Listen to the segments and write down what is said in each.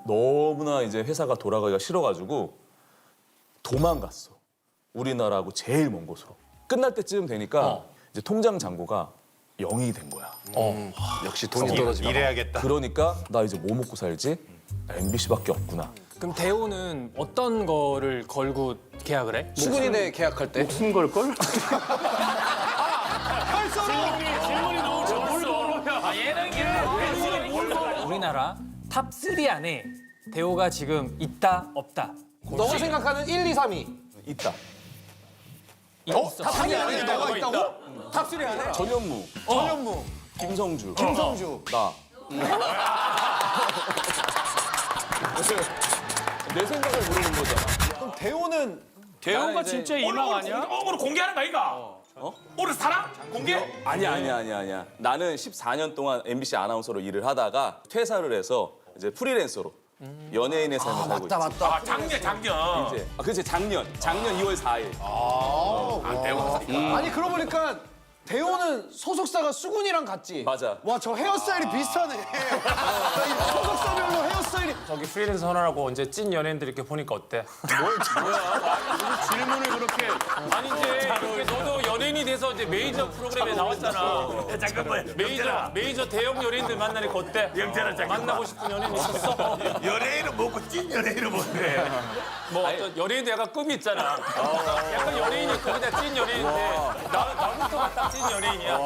너무나 이제 회사가 돌아가기가 싫어가지고 도망갔어. 우리나라하고 제일 먼 곳으로. 끝날 때쯤 되니까 이제 통장 잔고가 0이 된 거야. 역시 돈이 떨어지면 일해야겠다. 그러니까 나 이제 뭐 먹고 살지? MBC밖에 없구나. 그럼 대호는 어떤 거를 걸고 계약을 해? 수근이네 계약할 때 무슨 걸걸? 우리나라 탑 3 안에 대호가 지금 있다 없다. 너가 생각하는 1, 2, 3위 있다. 탑3 안에 너가 있다고? 탑3 안에? 전현무, 전현무, 김성주, 김성주 나. 내 생각을 모르는 거잖아. 그럼 대호는 대호가 진짜 이망 아니야? 오늘 공개하는 거 아이가? 오늘 사랑? 공개? 아니야. 나는 14년 동안 MBC 아나운서로 일을 하다가 퇴사를 해서 이제 프리랜서로 연예인의 삶을 살고 있지. 맞다. 아, 작년. 이제 그렇지 작년 2월 4일. 아니 그러고 보니까 대호는 소속사가 수근이랑 같지? 맞아. 와 저 헤어스타일이 비슷하네. 이 소속사별로 헤어스타일이. 저기 프리랜서 하느라고 언제 찐 연예인들 이렇게 보니까 어때? 질문을 그렇게 아니 이제 이렇게 너도 연예인이 돼서 이제 메이저 프로그램에 나왔잖아. 잠깐만. 메이저 대형 연예인들 만나니까 어때? 영재라, 잠깐만. 만나고 싶은 연예인 있었어? 연예인은 뭐고 찐 연예인은 뭔데? 뭐 어떤 연예인도 약간 꿈이 있잖아. 약간 연예인이 꿈이다 찐 연예인인데 나부터가 딱 찐 연예인이야.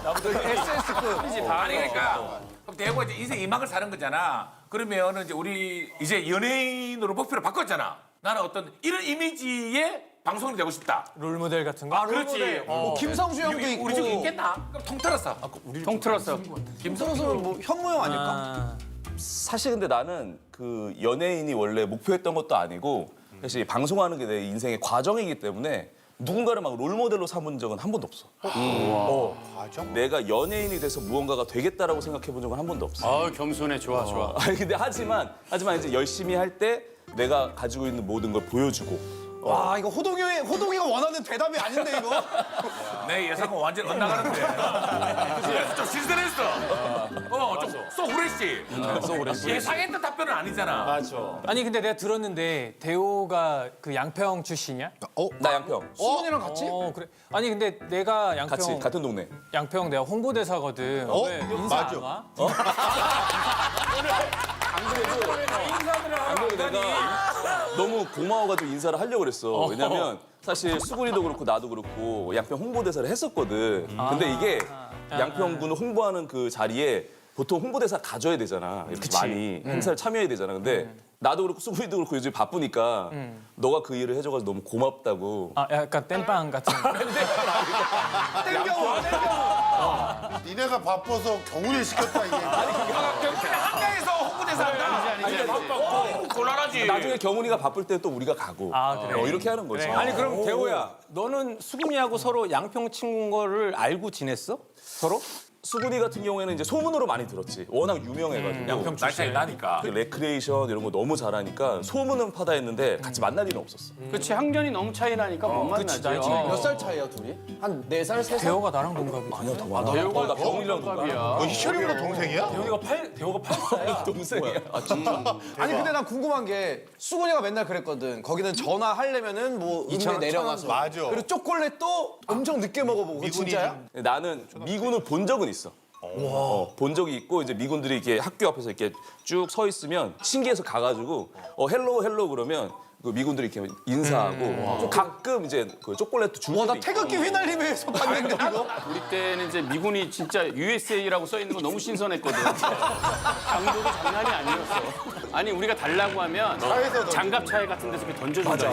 나부터 SS급. 아니 그러니까 그럼 대구가 이제 인생 이막을 사는 거잖아. 그러면은 이제 우리 이제 연예인으로 목표를 바꿨잖아. 나는 어떤 이런 이미지의 방송이 되고 싶다. 롤모델 같은 거? 그렇지. 뭐 김성수 형도 있고. 우리 중에 있겠나? 그럼 통틀었어. 통틀었어. 김성수는 뭐 현무 형 아닐까? 사실 근데 나는 그 연예인이 원래 목표했던 것도 아니고 사실 방송하는 게 내 인생의 과정이기 때문에 누군가를 막 롤모델로 삼은 적은 한 번도 없어. 내가 연예인이 돼서 무언가가 되겠다라고 생각해 본 적은 한 번도 없어. 아 겸손해 좋아. 아니 근데 하지만 이제 열심히 할 때 내가 가지고 있는 모든 걸 보여주고. 와 이거 호동이가 원하는 대답이 아닌데 이거. 내 예상은 완전 엇나가는데. 그치? 좀 신선했어. 좀 쏘그레시. 예상했던 답변은 아니잖아. 아니 근데 내가 들었는데 대호가 그 양평 출신이야? 나 양평. 수근이랑 같이? 그래. 아니 근데 내가 같이 양평 같은 동네. 양평 내가 홍보대사거든. 왜 인사 맞아. 안 와? 안 그래도 내가 너무 고마워가지고 인사를 하려고 그랬어. 왜냐면 사실 수근이도 그렇고 나도 그렇고 양평 홍보대사를 했었거든. 근데 이게 양평군을 홍보하는 그 자리에 보통 홍보대사 가져야 되잖아. 이렇게 많이 행사를 참여해야 되잖아. 근데 나도 그렇고 수근이도 그렇고 요즘 바쁘니까 너가 그 일을 해줘가지고 너무 고맙다고. 아 약간 땜빵 같은. 니네가 바빠서 경훈이 시켰다 이게. 한강에서 홍보대사 한다. 아니 바빴고 곤란하지. 나중에 경훈이가 바쁠 때 또 우리가 가고. 아, 그래? 이렇게 하는 거지. 아니 그럼 대호야, 너는 수근이하고 서로 양평 친구인 거를 알고 지냈어? 서로? 수근이 같은 경우에는 이제 소문으로 많이 들었지. 워낙 유명해가지고. 양평 날 차이 나니까. 그 레크레이션 이런 거 너무 잘하니까 소문은 파다했는데 같이 만날 일은 없었어. 그렇지 학년이 너무 차이 나니까 못 만나지. 나이 차이가. 몇 살 차이야 둘이? 한 4살, 3살? 대호가 나랑 동갑이지. 아니야 더 많아. 대호가 나 병이랑 동갑이야. 너 희철이보다 동생이야? 대호가 8살이야. 동생이야. 아 진짜? 아니 근데 난 궁금한 게 수근이가 맨날 그랬거든. 거기는 전화하려면은 뭐 음대 내려가서. 맞아. 그리고 초콜릿도 엄청 늦게 먹어보고. 그거 진짜야? 나는 미군을 본 적은 있어. 본 적이 있고 이제 미군들이 이렇게 학교 앞에서 이렇게 쭉 서 있으면 신기해서 가가지고 헬로 그러면 그 미군들이 이렇게 인사하고 가끔 이제 그 초콜릿도 주고. 나 태극기 휘날리면서 봤는데 이거. 우리 때는 이제 미군이 진짜 USA라고 써 있는 거 너무 신선했거든. 강도도 장난이 아니었어. 아니 우리가 달라고 하면 장갑 차에 같은 데서 이렇게 던져준다.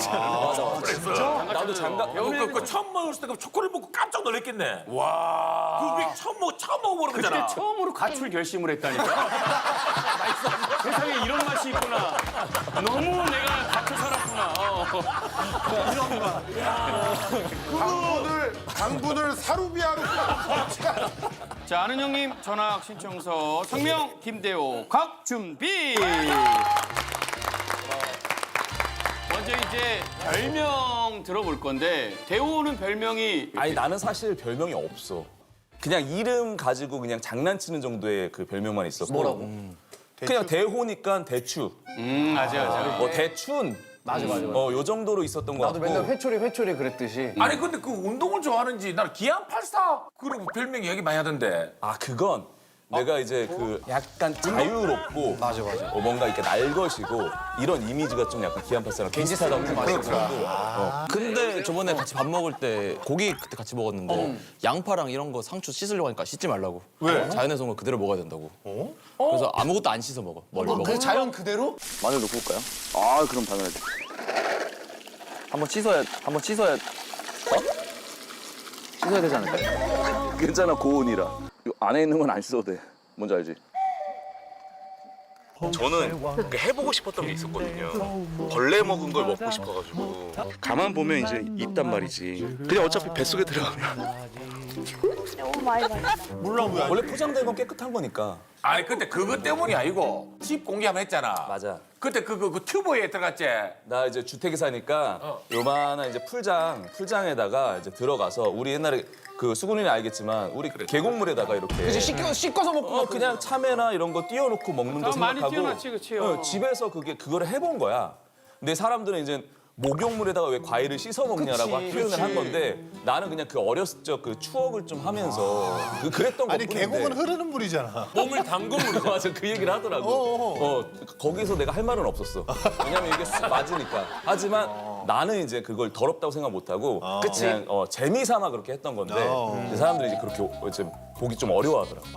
진짜? 나도 장갑. 그 처음 먹었을 때 그 초콜릿 먹고 깜짝 놀랐겠네. 와. 그 우리 처음 먹어보는 그때 거잖아. 처음으로 가출 결심을 했다니까. 세상에 이런 맛이 있구나. 너무 내가 갇혀 살았구나. 강분을 사루비아로. 자, 아는 형님 전학 신청서 성명 김대호 곽준비. 먼저 이제 별명 들어볼 건데 대호는 별명이 아니 나는 사실 별명이 없어. 그냥 이름 가지고 그냥 장난치는 정도의 그 별명만 있었고. 뭐라고? 그냥 대호니까 대추, 맞아. 뭐 대춘. 맞아. 요 정도로 있었던 것 나도 같고. 맨날 회초리 그랬듯이. 아니 근데 그 운동을 좋아하는지 나는 기안84 그런 별명이 얘기 많이 하던데. 아 그건 내가 이제 그 약간 자유롭고 맞아. 뭔가 이렇게 날것이고 이런 이미지가 좀 약간 기안84랑 비슷하다고 생각해요. 근데 저번에 같이 밥 먹을 때 고기 그때 같이 먹었는데 양파랑 이런 거 상추 씻으려고 하니까 씻지 말라고. 왜? 자연에서 온 거 그대로 먹어야 된다고. 그래서 아무것도 안 씻어 먹어. 멀리 먹어. 그 자연 그대로? 마늘 넣고 올까요? 아 그럼 당연하지. 한번 씻어야 씻어야 되지 않을까요? 괜찮아 고온이라. 이 안에 있는 건 안 씻어도 돼. 뭔지 알지? 저는 해보고 싶었던 게 있었거든요. 벌레 먹은 걸 먹고 싶어가지고. 가만 보면 이제 있단 말이지. 그냥 어차피 뱃속에 들어가면. 너무 많이 봤어. 원래 포장된 건 깨끗한 거니까. 아니 근데 그것 때문이 아니고 집 공개 한번 했잖아. 맞아. 그때 그 튜브에 들어갔지. 나 이제 주택에 사니까 요만한 이제 풀장에다가 이제 들어가서 우리 옛날에 그 수근이는 알겠지만 우리 계곡물에다가 이렇게 씻어서 먹고 그냥 참외나 이런 거 띄워놓고 먹는 거 많이 생각하고 띄워놨지, 그치? 집에서 그거를 해본 거야. 근데 사람들은 이제 목욕물에다가 왜 과일을 씻어 먹냐라고 표현을 한 건데 나는 그냥 그 어렸을 적 그 추억을 좀 하면서 그랬던 아니 것뿐인데. 계곡은 흐르는 물이잖아. 몸을 담근 물이죠. 맞아 그 얘기를 하더라고. 거기서 내가 할 말은 없었어. 왜냐면 이게 쑥 맞으니까. 하지만 나는 이제 그걸 더럽다고 생각 못하고 그냥 재미삼아 그렇게 했던 건데 근데 사람들이 이제 그렇게 이제 보기 좀 어려워하더라고.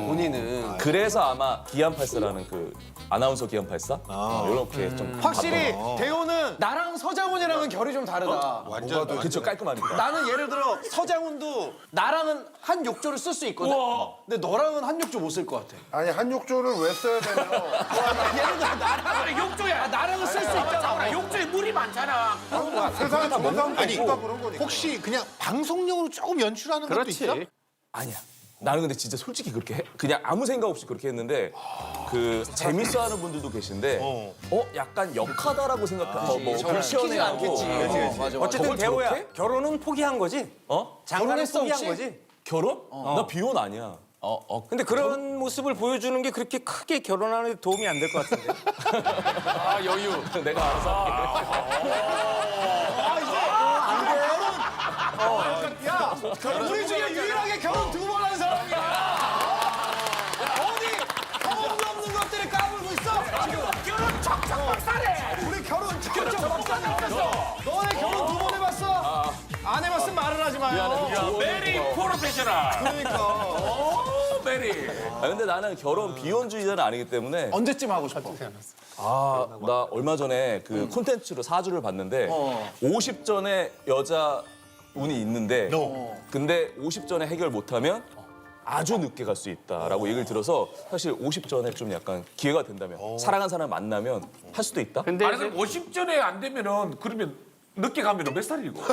본인은 그래서 아마 기안84라는 그 아나운서 기안84 이렇게 좀 확실히 대호는 나랑 서장훈이랑은 결이 좀 다르다. 완전 그쵸 깔끔하니까. 나는 예를 들어 서장훈도 나랑은 한 욕조를 쓸 수 있거든. 근데 너랑은 한 욕조 못 쓸 것 같아. 아니 한욕조를 왜 써야 되냐? 예를 들어 나랑 아니 욕조야. 나랑은 쓸 수 있잖아. 욕조에 물이 많잖아. 세상에 좋은 사람도 아니, 있다 그런 거니까. 혹시 그냥 방송용으로 조금 연출하는 것도 있어? 아니야. 나는 근데 진짜 솔직히 그렇게 그냥 아무 생각 없이 그렇게 했는데 그 재밌어하는 분들도 계신데 약간 역하다라고 생각하고 뭐 시키진 않겠지. 맞아. 어쨌든 저걸 대호야 저렇게? 결혼은 포기한 거지. 장가는 결혼했어, 포기한 혹시? 거지. 결혼? 나 비혼 아니야. 근데 그런 모습을 보여주는 게 그렇게 크게 결혼하는 데 도움이 안 될 것 같은데. 아, 여유. 내가 알아서 할게. 우리 중에 유일하게 결혼 2번 한 사람이야. 어디 경험도 없는 것들을 까불고 있어. 결혼 척척 박살해. 우리 결혼 척척 박사님께서 너네 결혼 2번 해봤어? 안 해봤으면 말을 하지 마요. 메리 프로페셔널. 그러니까. 메리. 근데 나는 결혼 비혼주의자는 아니기 때문에 언제쯤 하고 싶어? 나 얼마 전에 그 콘텐츠로 사주를 봤는데 50전에 여자 운이 있는데 근데 50전에 해결 못하면 아주 늦게 갈 수 있다라고 얘기를 들어서 사실 50전에 좀 약간 기회가 된다면 사랑한 사람 만나면 할 수도 있다? 근데 아니 이제 그럼 50전에 안 되면은 그러면 늦게 가면 몇 살이고? 60.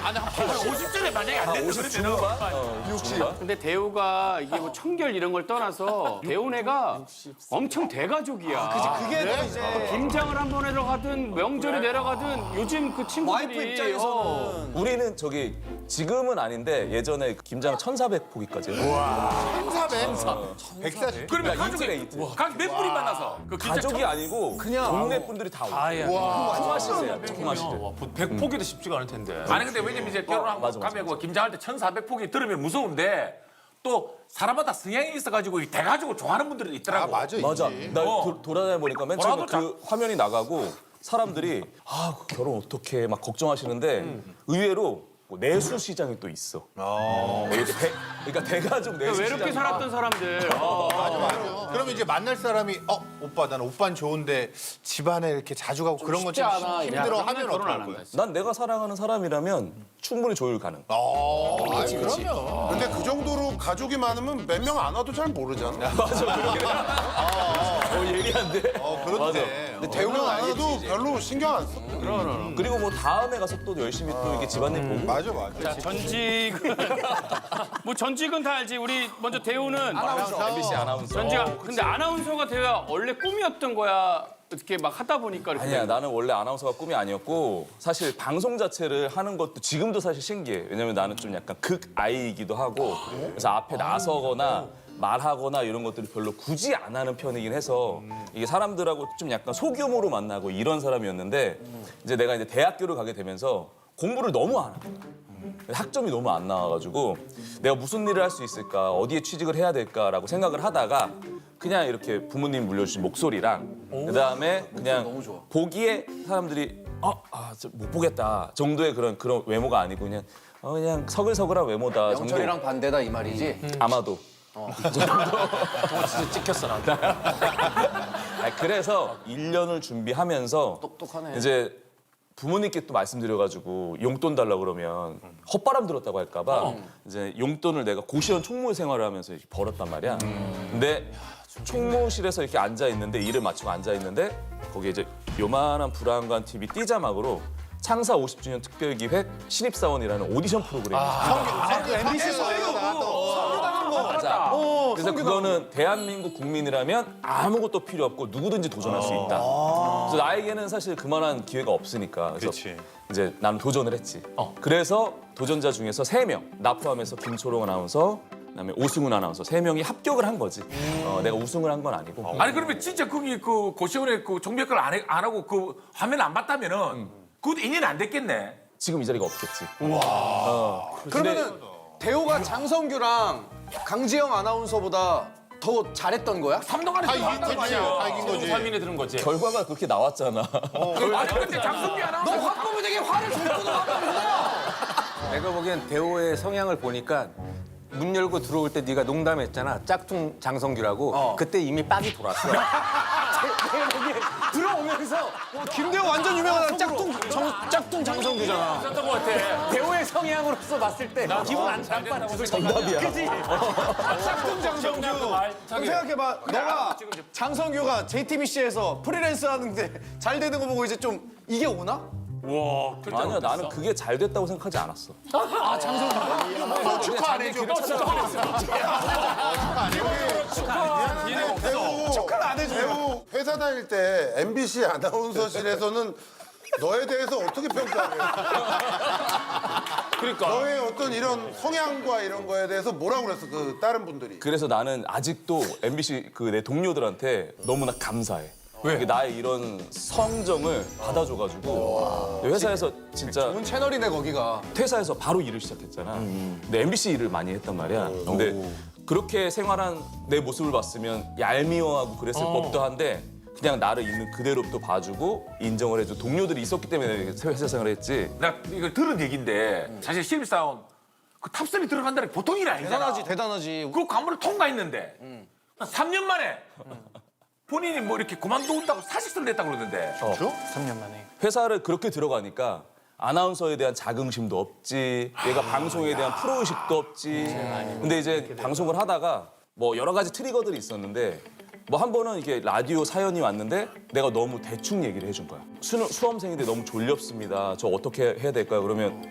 아니 50전에 만약에 안 된다 50 그러면은 중후반? 60. 근데 대우가 이게 뭐 청결 이런 걸 떠나서 대우네가 엄청 대가족이야. 그게 또 이제 김장을 한 번에 들어가든 명절에 내려가든 요즘 그 친구들이 와이프 입장에서는 우리는 저기 지금은 아닌데 예전에 김장 1,400포기까지 140. 그러면 야, 가족이 이틀에 이틀. 각 몇 분이 만나서 그 진짜 가족이 아니고 그냥 동네 분들이 다 오고 통화시세요 통화시들 100포기도 쉽지가 않을 텐데. 아니 근데 왜냐면 이제 결혼하고 맞아, 맞아, 가면 뭐 김장할 때 1,400포기 들으면 무서운데 또 사람마다 성향이 있어가지고 이 대가족을 좋아하는 분들이 있더라고. 아 맞아. 맞아. 있지. 나 돌아다녀 보니까 맨 처음에 뭐라도 그 화면이 나가고 사람들이 결혼 어떻게 막 걱정하시는데 의외로 뭐 내수 시장이 또 있어. 그러니까 대가족 내수 외롭게 시장. 살았던 사람들. 그러면 이제 만날 사람이 오빠 나는 오빠는 좋은데 집안에 이렇게 자주 가고 그런 건 좀 힘들어 하면 결혼 안 어떡할 거야? 한다. 난 내가 사랑하는 사람이라면 충분히 조율 가능. 그러면. 근데 그 정도로 가족이 많으면 몇 명 안 와도 잘 모르잖아. 예리한데? 그런데. 근데 대우는 안 와도 별로 신경 안 써. 그리고 뭐 다음에 가서 또 열심히 또 이렇게 집안일 보고. 맞아 맞아. 전직은 뭐 전직은 다 알지. 우리 먼저 대우는 MBC 아나운서. 전직. 근데 아나운서가 대우야 원래 꿈이었던 거야. 이렇게 막 하다 보니까 이렇게. 아니야, 나는 원래 아나운서가 꿈이 아니었고 사실 방송 자체를 하는 것도 지금도 사실 신기해. 왜냐면 나는 좀 약간 극 아이이기도 하고 그래서 앞에 나서거나 말하거나 이런 것들을 별로 굳이 안 하는 편이긴 해서 이게 사람들하고 좀 약간 소규모로 만나고 이런 사람이었는데 이제 내가 이제 대학교를 가게 되면서 공부를 너무 안 하고 학점이 너무 안 나와가지고 내가 무슨 일을 할 수 있을까 어디에 취직을 해야 될까라고 생각을 하다가 그냥 이렇게 부모님 물려주신 목소리랑 그다음에 그냥 보기에 사람들이 못 보겠다 정도의 그런 외모가 아니고 그냥 서글서글한 외모다 정도. 영철이랑 반대다 이 말이지. 아마도. 진짜 찍혔어 나. 그래서 1년을 준비하면서 똑똑하네. 이제 부모님께 또 말씀드려가지고 용돈 달라고 그러면 헛바람 들었다고 할까봐 이제 용돈을 내가 고시원 총무 생활을 하면서 이렇게 벌었단 말이야. 근데 총무실에서 이렇게 앉아 있는데 일을 마치고 앉아 있는데 거기에 이제 요만한 불안관 TV 띠자막으로 창사 50주년 특별기획 신입사원이라는 오디션 프로그램이 MBC에서 맞아. 그래서 그거는 대한민국 국민이라면 아무것도 필요 없고 누구든지 도전할 수 있다. 그래서 나에게는 사실 그만한 기회가 없으니까. 그래서 이제 나는 도전을 했지. 그래서 도전자 중에서 3명, 나 포함해서 김초롱 아나운서, 그다음에 오승훈 아나운서 3명이 합격을 한 거지. 내가 우승을 한 건 아니고. 아니 그러면 진짜 거기 그 고시원에 그 종벽을 안 하고 그 화면 안 봤다면은 그것도 2년 안 됐겠네. 지금 이 자리가 없겠지. 그러면은 대호가 장성규랑 강지영 아나운서보다 더 잘했던 거야? 3동 안에 들어갔단 말이야. 다 이긴 거지. 3인에 들은 거지. 결과가 그렇게 나왔잖아. 아니 근데 장성기 아나운서 너 화법에게 화를 줬거든. 내가 보기엔 대호의 성향을 보니까 문 열고 들어올 때 네가 농담했잖아. 짝퉁 장성규라고. 그때 이미 빡이 돌았어. 내가 보기엔 들어오면서 김대호 완전 유명한 짝퉁 장성규잖아. 했던 것 같아. 대호의 성향으로서 봤을 때 기분 안 나빴다고. 정답이야. 그지? 짝퉁 장성규. 그럼 생각해봐. 너가 장성규가 JTBC에서 프리랜서 하는데 잘 되는 거 보고 이제 좀 이게 오나? 아니야, 나는 그게 잘 됐다고 생각하지 않았어. 축하 안 해줘. 축하를 안 해줘. 배우 회사 다닐 때 MBC 아나운서실에서는 너에 대해서 어떻게 평가해? 그러니까 너의 어떤 이런 성향과 이런 거에 대해서 뭐라고 그랬어? 그 다른 분들이. 그래서 나는 아직도 MBC 그 내 동료들한테 너무나 감사해. 왜? 나의 이런 성정을 받아줘가지고 회사에서 진짜 좋은 채널이네 거기가. 퇴사해서 바로 일을 시작했잖아. 근데 MBC 일을 많이 했단 말이야. 근데 그렇게 생활한 내 모습을 봤으면 얄미워하고 그랬을 법도 한데 그냥 나를 있는 그대로부터 봐주고 인정을 해줘. 동료들이 있었기 때문에 회사 생활을 했지. 나 이거 들은 얘기인데 사실 신입사원 그 탑3에 들어간다는 게 보통 일이 아니잖아. 대단하지. 그 관문을 통과했는데 3년 만에 본인이 뭐 이렇게 그만둔다고 사직서를 냈다고 그러던데. 회사를 그렇게 들어가니까 아나운서에 대한 자긍심도 없지, 얘가 방송에 대한 프로의식도 없지. 근데 이제 방송을 하다가 뭐 여러 가지 트리거들이 있었는데 뭐 한 번은 이게 라디오 사연이 왔는데 내가 너무 대충 얘기를 해준 거야. 수험생인데 너무 졸렵습니다. 저 어떻게 해야 될까요? 그러면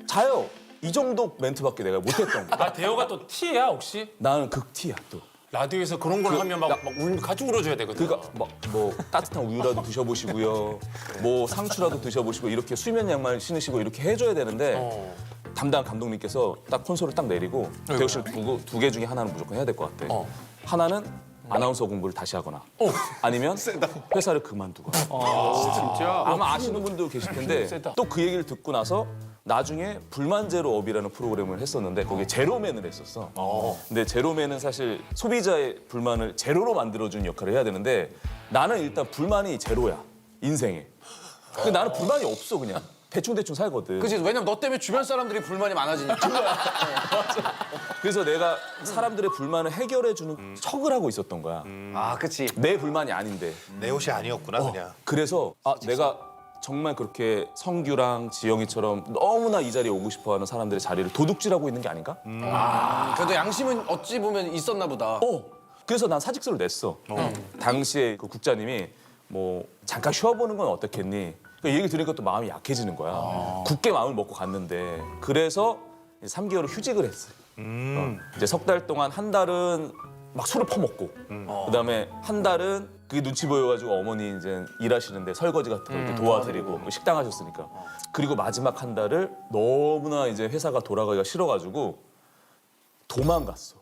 자요. 이 정도 멘트밖에 내가 못했던 거야. 아 대호가 또 T야 혹시? 나는 극티야 또. 라디오에서 그런 걸 하면 막 가지고 울어줘야 되거든. 그러니까 뭐 따뜻한 우유라도 드셔보시고요. 뭐 상추라도 드셔보시고 이렇게 수면 양말 신으시고 이렇게 해줘야 되는데 담당 감독님께서 딱 콘솔을 딱 내리고 대호 씨를 두 개 중에 하나는 무조건 해야 될 것 같아. 하나는 아나운서 공부를 다시 하거나 아니면 회사를 그만두거나. 진짜. 아마 아시는 분도 계실 텐데 또 그 얘기를 듣고 나서 나중에 불만제로 업이라는 프로그램을 했었는데 거기에 제로맨을 했었어. 근데 제로맨은 사실 소비자의 불만을 제로로 만들어주는 역할을 해야 되는데 나는 일단 불만이 제로야, 인생에. 근데 나는 불만이 없어, 그냥. 대충대충 살거든. 그치, 왜냐면 너 때문에 주변 사람들이 불만이 많아지니까. 그래서 내가 사람들의 불만을 해결해주는 척을 하고 있었던 거야. 아, 그치. 내 불만이 아닌데. 내 옷이 아니었구나 그냥. 그래서 내가 정말 그렇게 성규랑 지영이처럼 너무나 이 자리에 오고 싶어하는 사람들의 자리를 도둑질하고 있는 게 아닌가? 그래도 양심은 어찌 보면 있었나 보다. 그래서 난 사직서를 냈어. 당시에 그 국장님이 뭐 잠깐 쉬어보는 건 어떻겠니? 그 얘기 들으니까 또 마음이 약해지는 거야. 굳게 마음을 먹고 갔는데 그래서 3개월을 휴직을 했어. 이제 석 달 동안 한 달은 막 술을 퍼먹고 그다음에 한 달은 그게 눈치 보여가지고 어머니 이제 일하시는데 설거지 같은 거 이렇게 도와드리고 뭐 식당 하셨으니까. 그리고 마지막 한 달을 너무나 이제 회사가 돌아가기가 싫어가지고 도망갔어.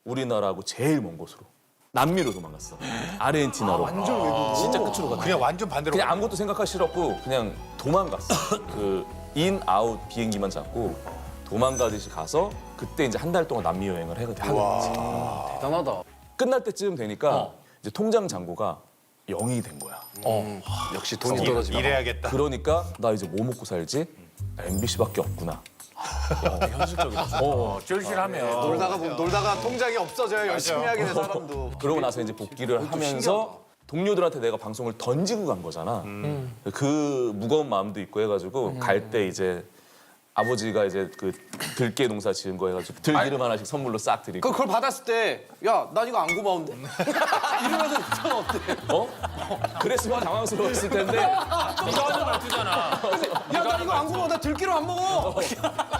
우리나라하고 제일 먼 곳으로 남미로 도망갔어. 아르헨티나로. 완전 외국. 진짜 끝으로 갔다. 그냥 완전 반대로. 그냥 아무것도 생각하기 싫었고 그냥 도망갔어. 그 인 아웃 비행기만 잡고 도망가듯이 가서 그때 이제 한 달 동안 남미 여행을 하게 됐지. 대단하다. 끝날 때쯤 되니까 이제 통장 잔고가 0이 된 거야. 역시 돈이 떨어지면. 일해야겠다. 그러니까 나 이제 뭐 먹고 살지? MBC밖에 없구나. 절실하면 놀다가 통장이 없어져야 열심히 하게 된 사람도. 그러고 나서 이제 복귀를 하면서 동료들한테 내가 방송을 던지고 간 거잖아. 그 무거운 마음도 있고 해가지고 갈 때 이제 아버지가 이제 그 들깨 농사 지은 거 해가지고 들기름 하나씩 선물로 싹 드리고. 그걸 받았을 때, 야, 난 이거 안 고마운데? 이러면서 전 어때? 어? 그랬으면 당황스러웠을 텐데. 이거 하는 말투잖아. 야, 나 이거 안 고마워. 나 들기름 안 먹어.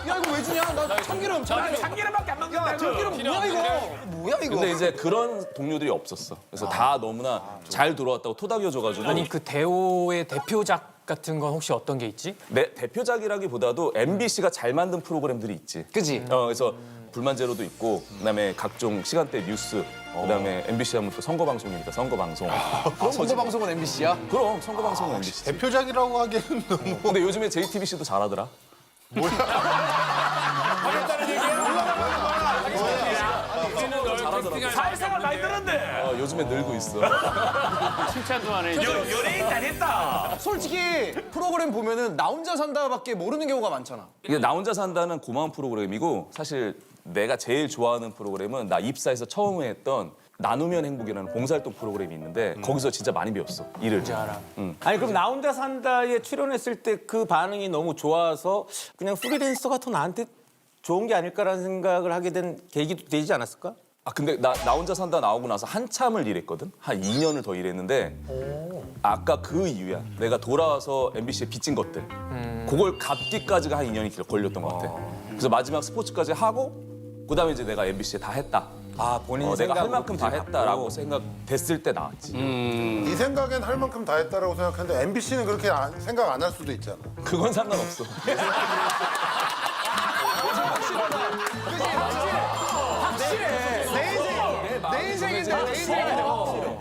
야, 이거 왜 주냐? 나 참기름. 참기름밖에 안 먹는다. 야, 들기름 뭐야, 이거? 뭐야, 이거? 근데 이제 그런 동료들이 없었어. 그래서 다 너무나 잘 돌아왔다고 토닥여줘가지고. 아니 그 대호의 대표작 같은 건 혹시 어떤 게 있지? 내 대표작이라기보다도 MBC가 잘 만든 프로그램들이 있지. 그지? 그래서 불만 제로도 있고, 그다음에 각종 시간대 뉴스, 그다음에 MBC 하면 또 선거 방송이니까 선거 방송. 그럼 선거 방송은 MBC야? 그럼 선거 방송은 MBC. 대표작이라고 하기에는 너무. 근데 요즘에 JTBC도 잘하더라. 사회생활 많이 들었네. 요즘에 늘고 있어. 칭찬도 안 해. 연예인 잘했다. 솔직히 프로그램 보면은 나 혼자 산다밖에 모르는 경우가 많잖아. 이게 나 혼자 산다는 고마운 프로그램이고 사실 내가 제일 좋아하는 프로그램은 나 입사해서 처음 했던 나누면 행복이라는 봉사활동 프로그램이 있는데 거기서 진짜 많이 배웠어. 일을. 알아. 아니 그럼 나 혼자 산다에 출연했을 때 그 반응이 너무 좋아서 그냥 프리랜서가 더 나한테 좋은 게 아닐까라는 생각을 하게 된 계기도 되지 않았을까? 근데 나 혼자 산다 나오고 나서 한참을 일했거든. 한 2년을 더 일했는데 아까 그 이유야. 내가 돌아와서 MBC에 빚진 것들. 그걸 갚기까지가 한 2년이 걸렸던 것 같아. 그래서 마지막 스포츠까지 하고 그다음에 이제 내가 MBC에 다 했다. 본인이 내가 할 생각으로 만큼 다 했다라고 생각됐을 때 나왔지. 네 생각엔 할 만큼 다 했다라고 생각하는데 MBC는 그렇게 생각 안 할 수도 있잖아. 그건 상관없어. 내 인생인데, 내 인생인데.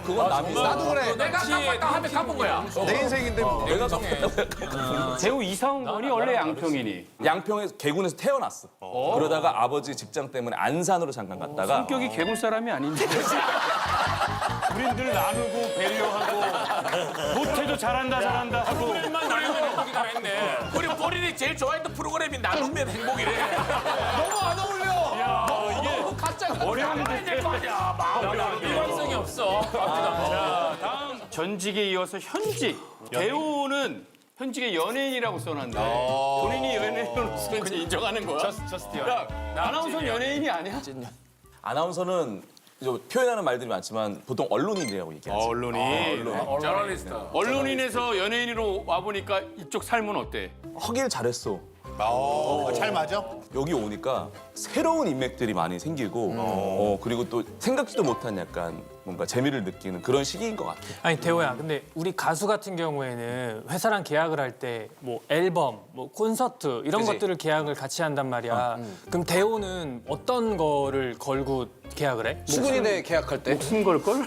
그건 남이 나도 그래. 내가 갚았다 하면 갚은 거야. 내 인생인데 뭐. 내가 갚았다고. 배우 이상훈 군이 원래 양평이니. 양평에서 개군에서 태어났어. 그러다가 아버지 직장 때문에 안산으로 잠깐 갔다가 성격이 개굴 사람이 아닌데. 우린 늘 나누고 배려하고 못해도 잘한다 하고. 프로그램만 나누면 행복이다 했네. 우리 본인이 제일 좋아했던 프로그램이 나누면 행복이래. 너무 안 어울려. 너무 가짜가. 어려운데. 이제 거 아니야. 마음이 일관성이 없어. 자, 다음 전직에 이어서 현직. 배우는 현직의 연예인이라고 써놨는데 본인이 연예인으로서 이제 인정하는 거야. 야, 아나운서는 연예인이 아니야? 아나운서는 이제 표현하는 말들이 많지만 보통 언론인이라고 얘기하지. 저널리스트. 언론인에서 연예인으로 와보니까 이쪽 삶은 어때? 하길 잘했어. 잘 맞아? 여기 오니까 새로운 인맥들이 많이 생기고 그리고 또 생각지도 못한 약간 뭔가 재미를 느끼는 그런 시기인 것 같아. 아니 대호야, 근데 우리 가수 같은 경우에는 회사랑 계약을 할 때 뭐 앨범, 뭐 콘서트 이런 것들을 계약을 같이 한단 말이야. 그럼 대호는 어떤 거를 걸고 계약을 해? 수근이네 계약할 때. 무슨 걸걸?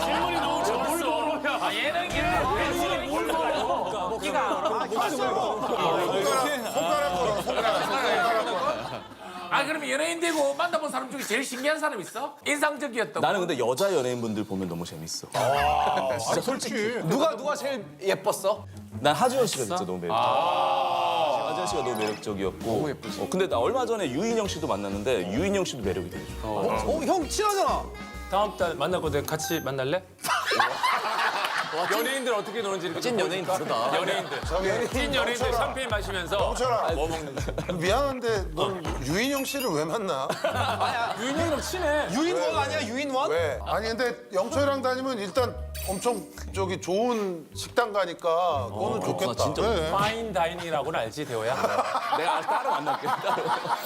질문이 너무 좋았어. 예능이는 뭘 먹어? 그러면 연예인 되고 만나본 사람 중에 제일 신기한 사람 있어? 인상적이었던 나는 근데 여자 연예인분들 보면 너무 재밌어. 진짜 솔직히. 누가 제일 예뻤어? 난 하지원 씨가 진짜 너무 매력적이야. 하지원 씨가 너무 매력적이었고. 너무 예쁘지. 근데 나 얼마 전에 유인영 씨도 만났는데 유인영 씨도 매력이 되게 좋아. 형 친하잖아. 다음 달 만나거든. 같이 만날래? 연예인들 어떻게 노는지 찐 연예인 다르다. 연예인들. 찐 연예인들 샴페인 마시면서 영철아, 뭐 먹는다. 미안한데 넌 유인영 씨를 왜 만나? 유인형이랑 친해. 유인원 아니야, 유인원? 왜? 아니 근데 영철이랑 다니면 일단 엄청 저기 좋은 식당 가니까 그거는 좋겠다. 진짜. 왜? 파인 다이닝이라고는 알지, 대호야? 내가 따로 만날게.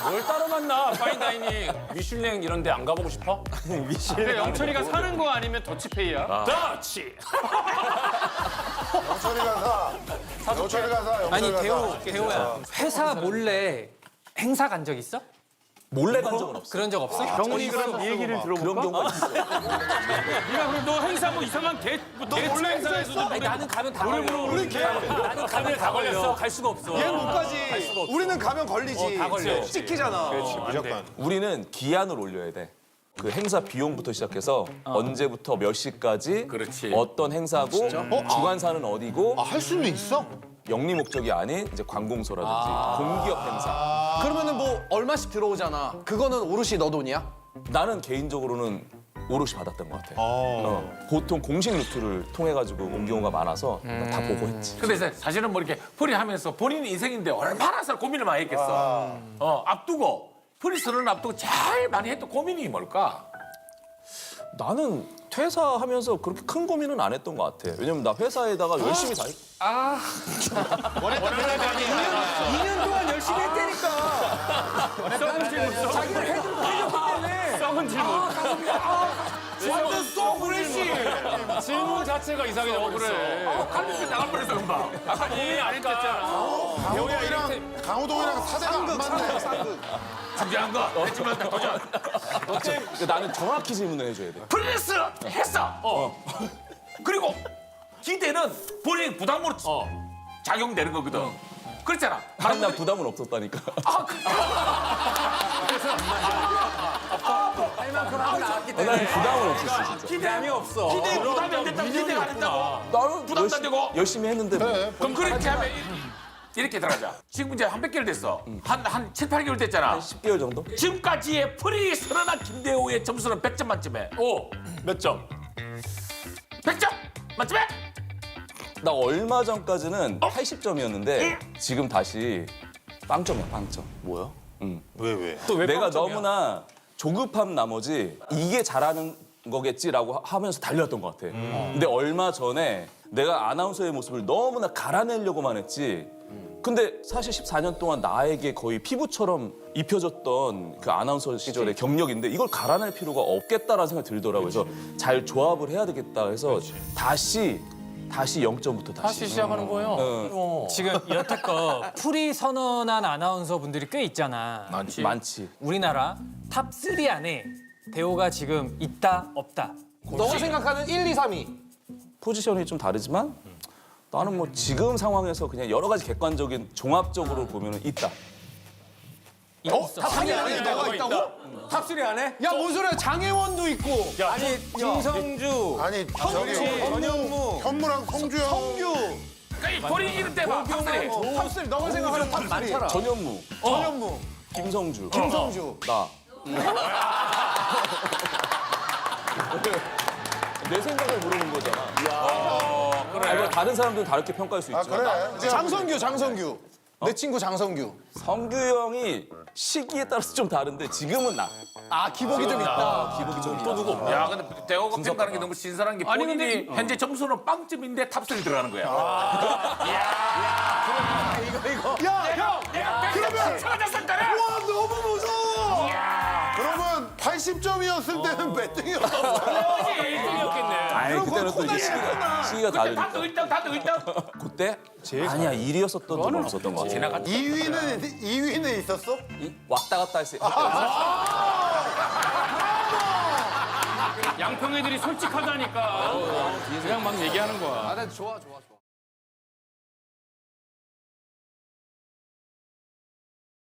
뭘 따로 만나? 파인 다이닝, 미슐랭 이런 데 안 가보고 싶어? 근데 영철이가 사는 거 아니면 더치페이야? 더치! 영철이가 사. 영철이가 사. 아니, 영철이가 사. 대호야. 회사 몰래 행사 간 적 있어? 몰래 간 적은 없어. 그런 적 없어? 경훈이 그럼 이 얘기를 그런 들어볼까? 경우가 있어. 네가 그럼 너 행사 뭐 이상한 대충 행사에서도 아니, 나는 가면 다 노래 걸려. 부르고 우리 걔, 나는 가면 다 걸렸어. 갈 수가 없어. 얘는 못 가지. 우리는 가면 걸리지. 다 걸려. 찍히잖아. 무조건. 우리는 기한을 올려야 돼. 그 행사 비용부터 시작해서 언제부터 몇 시까지 그렇지. 어떤 행사고 주관사는 어디고 할 수는 있어? 영리 목적이 아닌 이제 관공서라든지 공기업 행사. 그러면은 뭐 얼마씩 들어오잖아. 그거는 오롯이 너 돈이야? 나는 개인적으로는 오롯이 받았던 것 같아. 보통 공식 루트를 통해 가지고 온 경우가 많아서 다 보고 했지. 근데 사실은 뭐 이렇게 프리하면서 본인 인생인데 얼마나 고민을 많이 했겠어. 앞두고 프리 선언을 앞두고 제일 많이 했던 고민이 뭘까? 나는 퇴사하면서 그렇게 큰 고민은 안 했던 것 같아. 왜냐면 나 회사에다가 열심히 다 했. 2년 동안 열심히 했다니까. 자기가 썩은 질문. 완전 쏘 프레시. 질문 자체가 이상해. 그래. 칼리피 나갈 뻔했어 금방. 아까 고민 안 했잖아. 강호동이랑 사대가 안 맞네. 중요한 거 했지만 도전. 나는 정확히 질문을 해줘야 돼. 프리랜스 했어. 그리고 기대는 본인 부담으로 작용되는 거거든. 그렇잖아. 다른 날 부담은 없었다니까. 나는 부담은 없었어 진짜. 기대함이 없어. 기대에 부담이 안 됐다고 기대가 안 된다고. 나는 부담도 안 되고. 열심히 했는데 뭐. 그럼 그렇게 하면 이렇게 들어가자. 지금 이제 한 몇 개월 됐어. 한 7, 8개월 됐잖아. 10개월 정도? 지금까지의 프리 선언한 김대호의 점수는 100점 만점에. 몇 점? 100점 만점에. 나 얼마 전까지는 80점이었는데 지금 다시 빵점이야 빵점. 뭐야? 왜? 내가 너무나 조급함 나머지 이게 잘하는 거겠지라고 하면서 달렸던 것 같아. 근데 얼마 전에 내가 아나운서의 모습을 너무나 갈아내려고만 했지. 근데 사실 14년 동안 나에게 거의 피부처럼 입혀졌던 그 아나운서 시절의 경력인데 이걸 갈아낼 필요가 없겠다라는 생각이 들더라고요. 그래서 잘 조합을 해야 되겠다 해서 다시 0점부터 다시. 시작하는 거예요. 지금 여태껏 프리 선언한 아나운서 분들이 꽤 있잖아. 많지. 우리나라 탑 3 안에 대호가 지금 있다 없다. 너가 생각하는 1, 2, 3위. 포지션이 좀 다르지만 나는 뭐 지금 상황에서 그냥 여러 가지 객관적인 종합적으로 보면 있다. 탑 3위 안에 너가 있다고? 탑 3 안에? 야, 뭔 소리야. 장혜원도 있고. 아니 김성주, 아니 저기 현무랑 성주 형. 성규. 본인 이름 대봐. 탑3. 탑 3. 너가 생각하는 탑 3. 전현무, 전현무. 김성주, 김성주. 나. 내 생각을 물어본 거잖아. 아니, 뭐 다른 사람들은 다르게 평가할 수 있죠. 그래. 장성규. 내 친구 장성규. 성규 형이 시기에 따라서 좀 다른데 지금은 나. 아, 기복이 좀 있다. 기복이 좀 있다. 누구? 야, 근데 대호가 평가하는 게 너무 신선한 게 아니, 본인이 근데 현재 점수는 빵점인데 탑3 들어가는 거야. 그러면 찾았었잖아. 와, 너무 무서워. 그러면 80점이었을 때는 몇 등이었어? 아니 그때는 또 이제 시기가 다르니까. 다들 1등. 그때 아니야 1위였었던 적은 없었던 것 같아. 2위는 있었어? 왔다 갔다 했어. 양평 애들이 솔직하다니까. 그냥 막 얘기하는 거야. 아, 좋아.